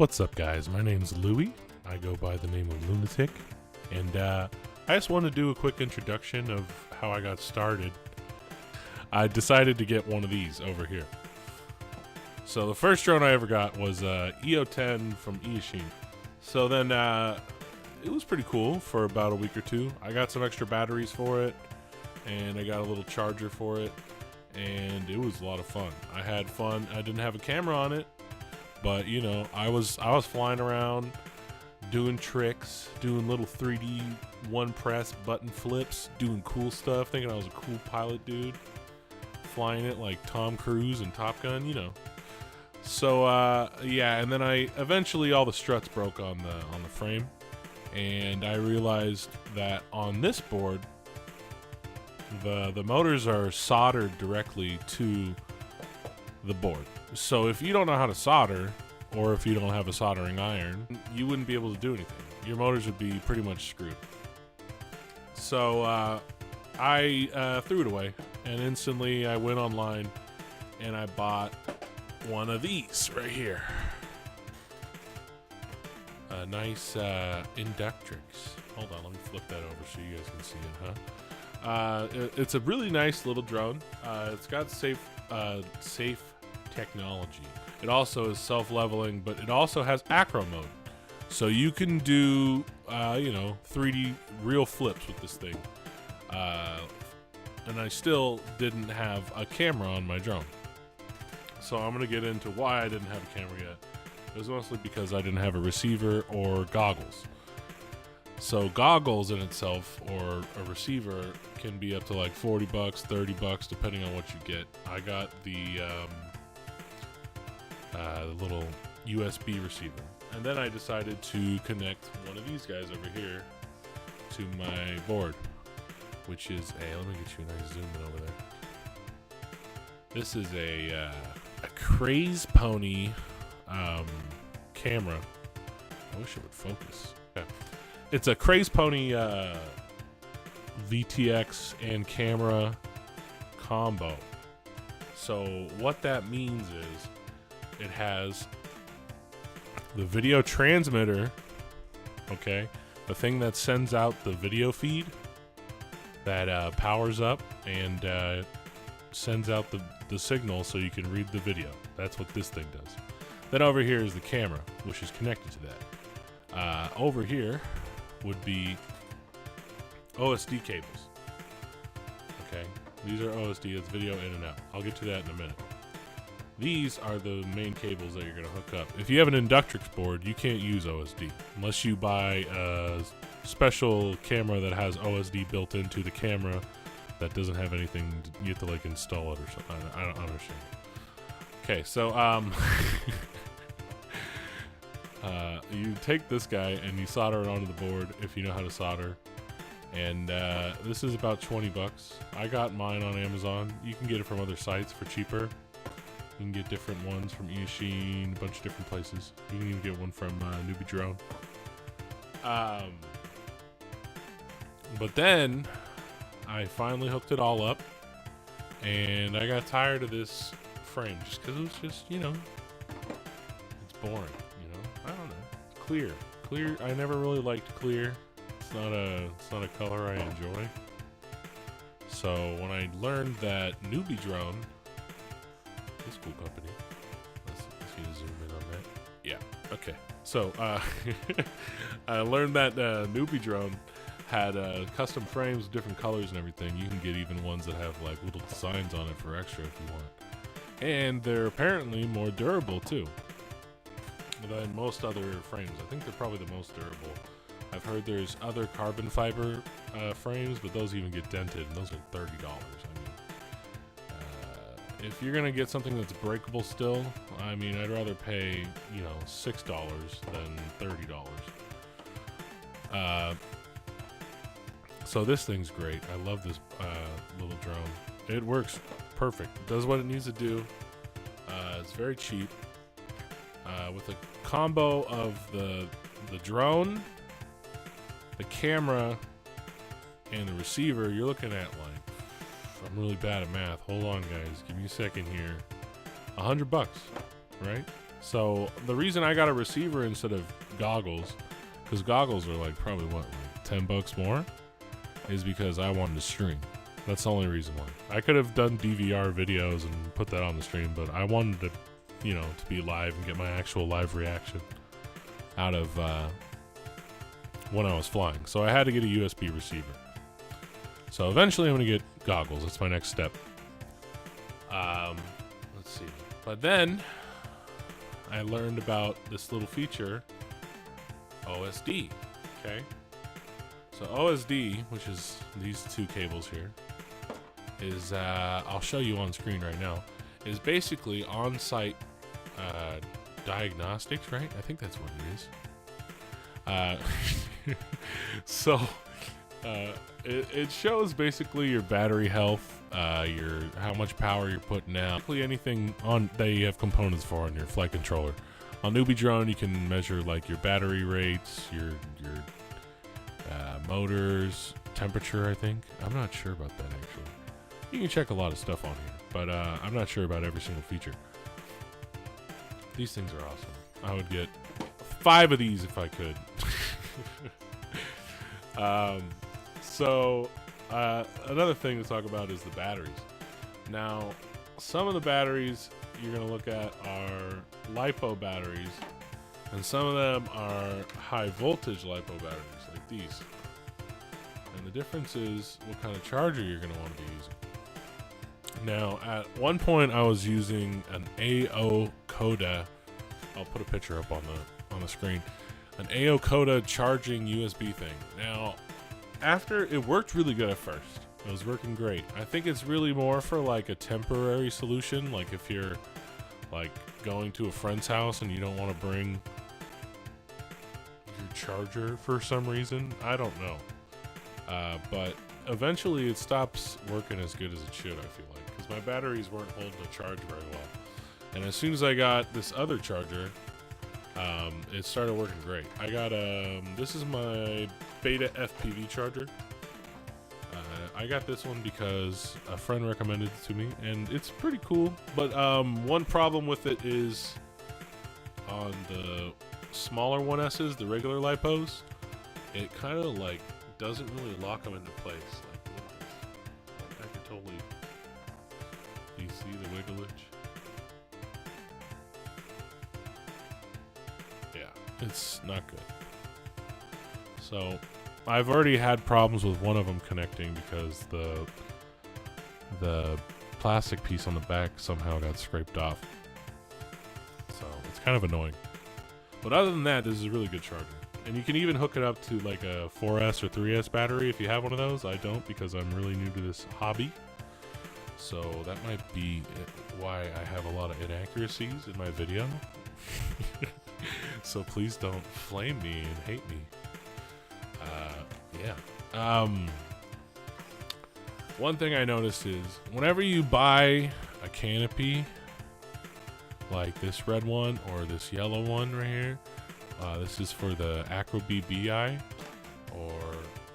What's up, guys? My name's Louie. I go by the name of Lunatic, and I just want to do a quick introduction of how I got started. I decided to get one of these over here. So the first drone I ever got was EO10 from Ishin. So then it was pretty cool for about a week or two. I got some extra batteries for it, and I got a little charger for it, and it was a lot of fun. I had fun. I didn't have a camera on it, but you know, I was flying around doing tricks, doing little 3D one press button flips, doing cool stuff, thinking I was a cool pilot dude, flying it like Tom Cruise and Top Gun, you know. So yeah, and then I eventually all the struts broke on the frame, and I realized that on this board the motors are soldered directly to the board. So if you don't know how to solder, or if you don't have a soldering iron, you wouldn't be able to do anything. Your motors would be pretty much screwed. So I threw it away, and instantly I went online and I bought one of these right here. A nice Inductrix. Hold on, let me flip that over so you guys can see it, huh? It's a really nice little drone. It's got safe technology. It also is self-leveling, but it also has acro mode, so you can do you know, 3D real flips with this thing. And I still didn't have a camera on my drone, so I'm gonna get into why I didn't have a camera yet. It was mostly because I didn't have a receiver or goggles. So goggles in itself or a receiver can be up to like 40 bucks, 30 bucks, depending on what you get. I got the little USB receiver, and then I decided to connect one of these guys over here to my board, which is a, let me get you a nice zoom in over there. This is a Craze Pony camera. I wish it would focus. Okay. It's a Craze Pony VTX and camera combo. So what that means is it has the video transmitter, okay, the thing that sends out the video feed that powers up and sends out the signal so you can read the video. That's what this thing does. Then over here is the camera, which is connected to that. Over here would be OSD cables. Okay, these are OSD, it's video in and out. I'll get to that in a minute. These are the main cables that you're going to hook up. If you have an Inductrix board, you can't use OSD unless you buy a special camera that has OSD built into the camera that doesn't have anything. You have to like install it or something. I don't understand. Okay, so you take this guy and you solder it onto the board if you know how to solder. And this is about 20 bucks. I got mine on Amazon. You can get it from other sites for cheaper. You can get different ones from Ishin, a bunch of different places. You can even get one from Newbie Drone. But then I finally hooked it all up, and I got tired of this frame just because it was just, you know, it's boring, you know. I don't know. Clear. I never really liked clear. It's not a color I enjoy. So when I learned that Newbie Drone, this cool company. Let's see to zoom in on that. Yeah. Okay. So I learned that Newbie Drone had custom frames, different colors and everything. You can get even ones that have like little designs on it for extra if you want. And they're apparently more durable too than most other frames. I think they're probably the most durable. I've heard there's other carbon fiber frames, but those even get dented, and those are $30. If you're gonna get something that's breakable still, I mean, I'd rather pay, you know, $6 than $30. So this thing's great. I love this little drone. It works perfect. It does what it needs to do. It's very cheap. With a combo of the drone, the camera, and the receiver, you're looking at like, I'm really bad at math. Hold on, guys. Give me a second here. $100, right? So the reason I got a receiver instead of goggles, because goggles are like probably what, like $10 more, is because I wanted to stream. That's the only reason why. I could have done DVR videos and put that on the stream, but I wanted to, you know, to be live and get my actual live reaction out of when I was flying. So I had to get a USB receiver. So eventually I'm going to get goggles. That's my next step. Let's see. But then I learned about this little feature, OSD. Okay. So OSD, which is these two cables here, is, I'll show you on screen right now, is basically on-site diagnostics, right? I think that's what it is. So it shows basically your battery health, your how much power you're putting out, basically anything on that you have components for on your flight controller. On Newbie Drone, you can measure like your battery rates, your motors, temperature. I think I'm not sure about that actually. You can check a lot of stuff on here, but I'm not sure about every single feature. These things are awesome. I would get 5 of these if I could. Another thing to talk about is the batteries. Now, some of the batteries you're going to look at are LiPo batteries, and some of them are high voltage LiPo batteries, like these. And the difference is what kind of charger you're going to want to be using. Now, at one point I was using an AO Coda. I'll put a picture up on the screen. An AO Coda charging USB thing. Now, after it worked really good at first. It was working great. I think it's really more for like a temporary solution, like if you're like going to a friend's house and you don't want to bring your charger for some reason. I don't know. But eventually it stops working as good as it should, I feel like, because my batteries weren't holding the charge very well. And as soon as I got this other charger, it started working great. I got this is my Beta FPV charger. I got this one because a friend recommended it to me, and it's pretty cool. But one problem with it is on the smaller 1S's, the regular LiPos, it kind of like doesn't really lock them into place. Like, look at this. Like, I could totally. Do you see the wigglage? Yeah, it's not good. So I've already had problems with one of them connecting because the plastic piece on the back somehow got scraped off. So it's kind of annoying. But other than that, this is a really good charger. And you can even hook it up to like a 4S or 3S battery if you have one of those. I don't, because I'm really new to this hobby. So that might be why I have a lot of inaccuracies in my video. So please don't flame me and hate me. Yeah. One thing I noticed is whenever you buy a canopy, like this red one or this yellow one right here, this is for the Acro BBI, or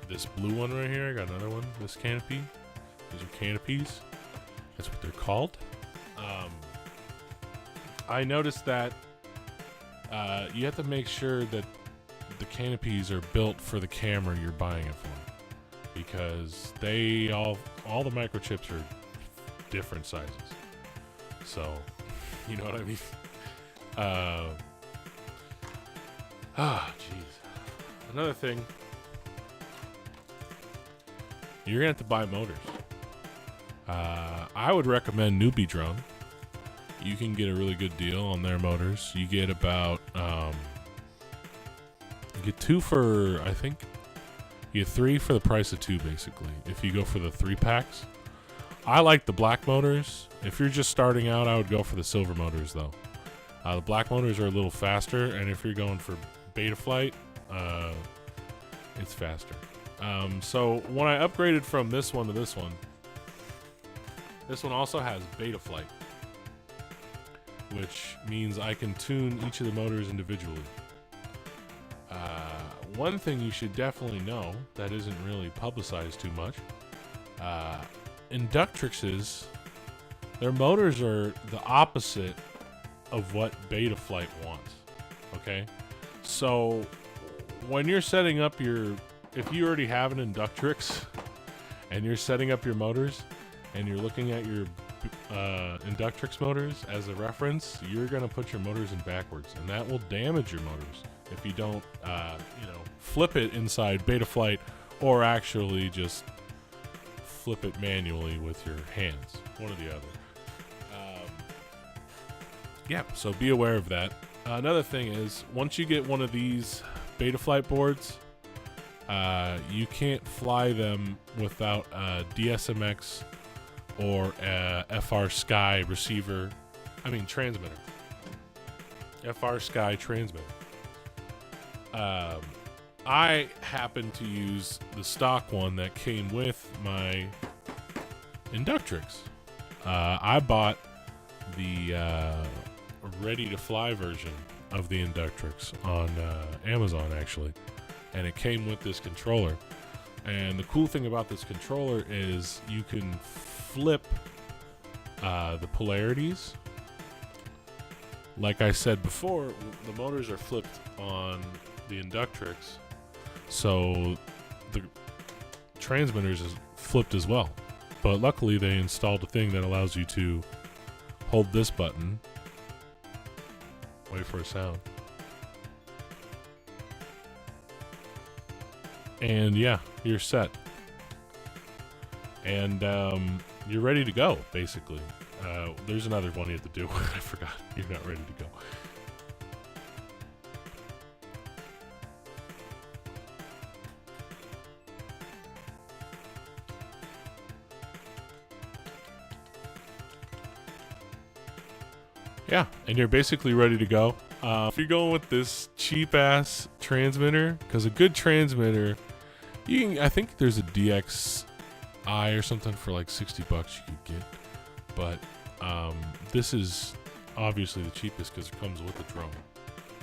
this blue one right here. I got another one, this canopy. These are canopies. That's what they're called. I noticed that you have to make sure that the canopies are built for the camera you're buying it for, because they all the microchips are different sizes. So, you know what I mean? Jeez. Another thing, you're gonna have to buy motors. I would recommend Newbie Drone. You can get a really good deal on their motors. You get about you get 2 for, I think you get 3 for the price of 2, basically, if you go for the 3-packs. I like the black motors. If you're just starting out, I would go for the silver motors though. The black motors are a little faster, and if you're going for beta flight, it's faster. So when I upgraded from this one to this one also has beta flight, which means I can tune each of the motors individually. One thing you should definitely know that isn't really publicized too much, Inductrix's, their motors are the opposite of what Betaflight wants. Okay, so when you're setting up if you already have an Inductrix and you're setting up your motors and you're looking at your Inductrix motors as a reference, you're gonna put your motors in backwards, and that will damage your motors if you don't, flip it inside Betaflight, or actually just flip it manually with your hands, one or the other. Yeah, so be aware of that. Another thing is, once you get one of these Betaflight boards, you can't fly them without a DSMX or a FR Sky transmitter. FR Sky transmitter. I happen to use the stock one that came with my Inductrix. I bought the ready to fly version of the Inductrix on Amazon, actually, and it came with this controller. And the cool thing about this controller is you can flip the polarities. Like I said before, the motors are flipped on the Inductrix, so the transmitters is flipped as well. But luckily they installed a thing that allows you to hold this button, wait for a sound, and yeah, you're set. And you're ready to go, basically. There's another one you have to do. I forgot. You're not ready to go. Yeah, and you're basically ready to go. If you're going with this cheap-ass transmitter, because a good transmitter, I think there's a DXi or something for like $60 you could get. But this is obviously the cheapest because it comes with a drone.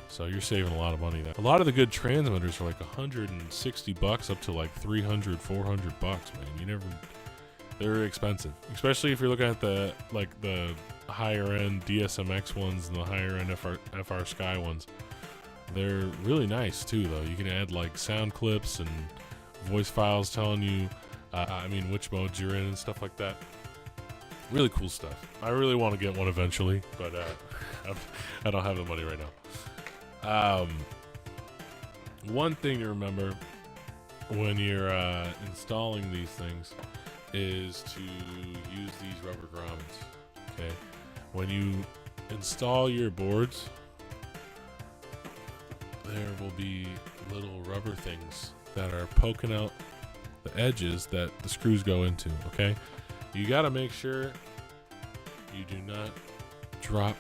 So you're saving a lot of money there. A lot of the good transmitters are like $160 up to like $300, $400, man. They're expensive. Especially if you're looking at the higher end DSMX ones and the higher end FR Sky ones. They're really nice too, though. You can add like sound clips and voice files telling you which modes you're in and stuff like that. Really cool stuff. I really want to get one eventually, but I don't have the money right now. One thing to remember when you're installing these things is to use these rubber grommets. Okay, when you install your boards, there will be little rubber things that are poking out the edges that the screws go into. Okay, you got to make sure you do not drop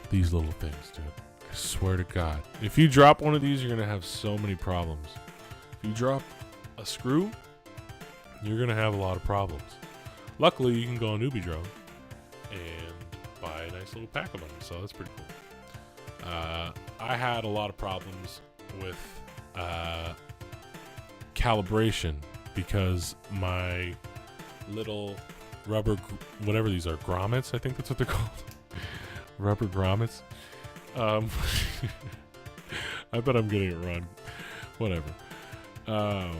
these little things, dude. I swear to God, if you drop one of these, you're gonna have so many problems. If you drop a screw, you're gonna have a lot of problems. Luckily, you can go on Newbie Drone and buy a nice little pack of them, so that's pretty cool. I had a lot of problems with calibration because my little rubber, whatever these are, grommets, I think that's what they're called. Rubber grommets. I bet I'm getting it wrong. Whatever. I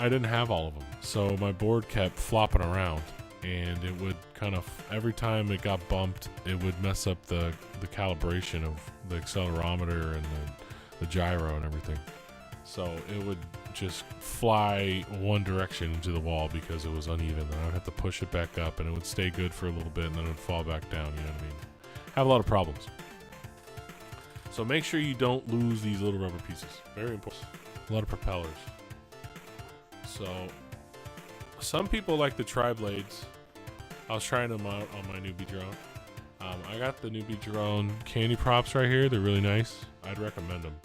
didn't have all of them, so my board kept flopping around, and it would kind of, every time it got bumped, it would mess up the calibration of the accelerometer and the gyro and everything. So it would just fly one direction into the wall because it was uneven. Then I would have to push it back up, and it would stay good for a little bit, and then it would fall back down. You know what I mean? Have a lot of problems. So make sure you don't lose these little rubber pieces. Very important. A lot of propellers. So some people like the tri-blades. I was trying them out on my Newbie Drone. I got the Newbie Drone candy props right here. They're really nice. I'd recommend them.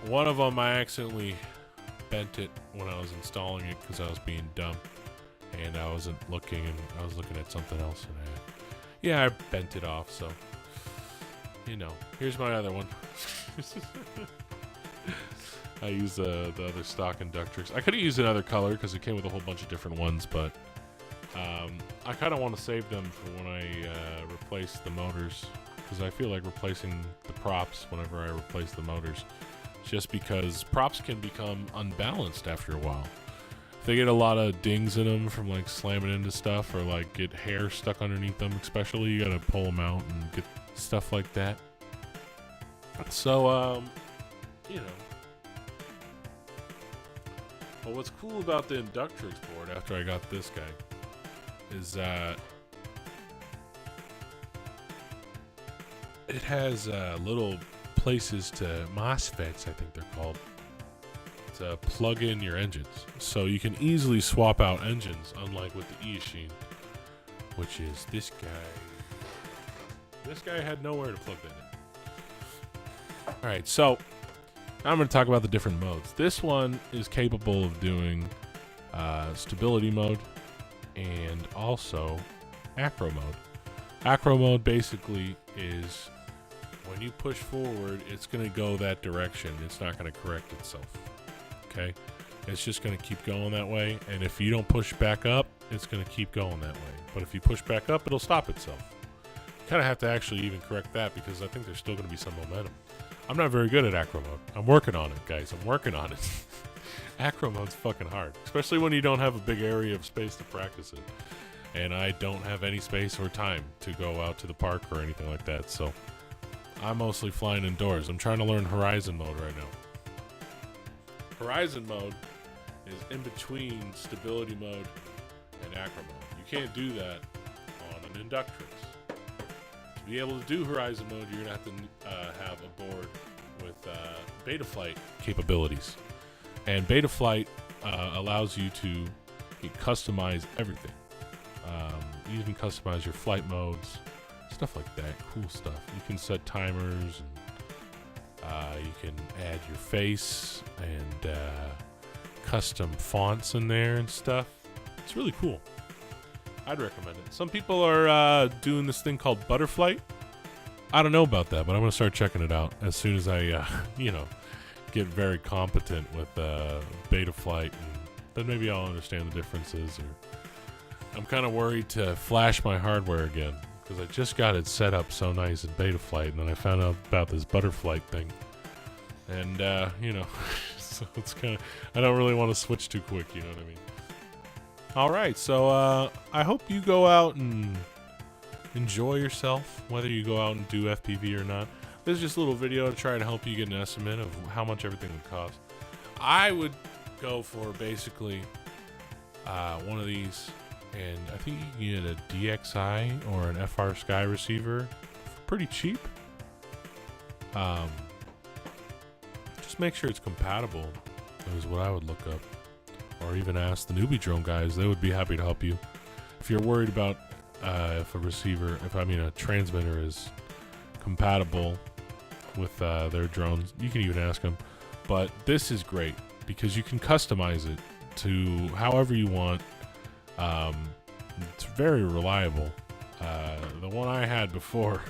One of them, I accidentally bent it when I was installing it because I was being dumb, and I wasn't looking, and I was looking at something else, and I bent it off. So, here's my other one. I used the other stock Inductrix. I could have used another color because it came with a whole bunch of different ones, but I kind of want to save them for when I replace the motors, because I feel like replacing the props whenever I replace the motors, just because props can become unbalanced after a while. If they get a lot of dings in them from like slamming into stuff, or like get hair stuck underneath them especially, you gotta pull them out and get stuff like that. So you know, but what's cool about the Inductrix board after I got this guy is it has little places to MOSFETs, I think they're called, to plug in your engines. So you can easily swap out engines, unlike with the E-Machine, which is this guy. This guy had nowhere to plug that in. Alright, so I'm going to talk about the different modes. This one is capable of doing stability mode and also acro mode. Acro mode basically is when you push forward, it's going to go that direction. It's not going to correct itself. Okay? It's just going to keep going that way. And if you don't push back up, it's going to keep going that way. But if you push back up, it'll stop itself. You kind of have to actually even correct that, because I think there's still going to be some momentum. I'm not very good at acro mode. I'm working on it, guys. I'm working on it. Acro mode's fucking hard, especially when you don't have a big area of space to practice it. And I don't have any space or time to go out to the park or anything like that, so I'm mostly flying indoors. I'm trying to learn horizon mode right now. Horizon mode is in between stability mode and acro mode. You can't do that on an Inductrix. To be able to do horizon mode, you're going to have to have a board with Betaflight capabilities. And Betaflight allows you to customize everything. You can customize your flight modes, stuff like that, cool stuff. You can set timers, and you can add your face and custom fonts in there and stuff. It's really cool. I'd recommend it. Some people are doing this thing called Butterflight. I don't know about that, but I'm going to start checking it out as soon as I, get very competent with Betaflight, and then maybe I'll understand the differences. Or I'm kind of worried to flash my hardware again, because I just got it set up so nice in Betaflight, and then I found out about this Butterflight thing. And, so it's kind of, I don't really want to switch too quick, you know what I mean? Alright, so I hope you go out and enjoy yourself, whether you go out and do FPV or not. This is just a little video to try to help you get an estimate of how much everything would cost. I would go for basically one of these, and I think you can get a DXI or an FR Sky receiver for pretty cheap. Just make sure it's compatible is what I would look up. Or even ask the Newbie Drone guys. They would be happy to help you. If you're worried about if a transmitter is compatible with their drones, you can even ask them. But this is great because you can customize it to however you want. It's very reliable. The one I had before,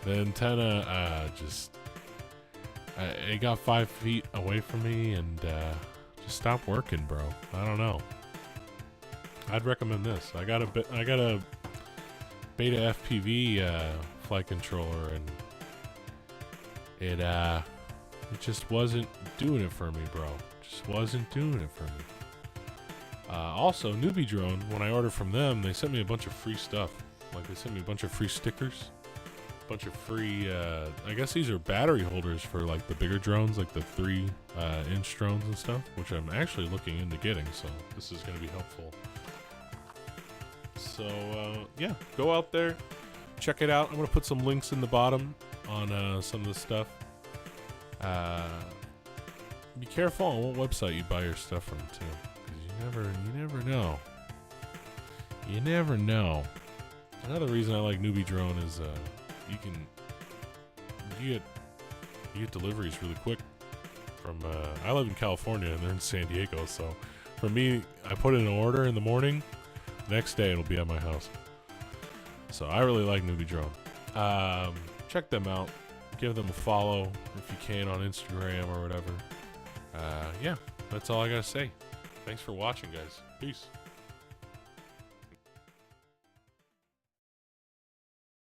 the antenna it got 5 feet away from me and stop working, bro. I don't know. I'd recommend this. I got a Beta FPV flight controller, and it just wasn't doing it for me, bro. Just wasn't doing it for me. Also, Newbie Drone, when I ordered from them, they sent me a bunch of free stuff. Like, they sent me a bunch of free stickers, a bunch of free, I guess these are battery holders for, like, the bigger drones, like the 3-inch drones and stuff, which I'm actually looking into getting, so this is going to be helpful. So, yeah, go out there, check it out. I'm going to put some links in the bottom on some of the stuff. Be careful on what website you buy your stuff from, too, because you never know. You never know. Another reason I like Newbie Drone is you get deliveries really quick from I live in California and they're in San Diego, so for me, I put in an order in the morning, next day it'll be at my house. So I really like Newbie Drone. Check them out, give them a follow if you can on Instagram or whatever. Yeah, that's all I gotta say. Thanks for watching, guys. Peace.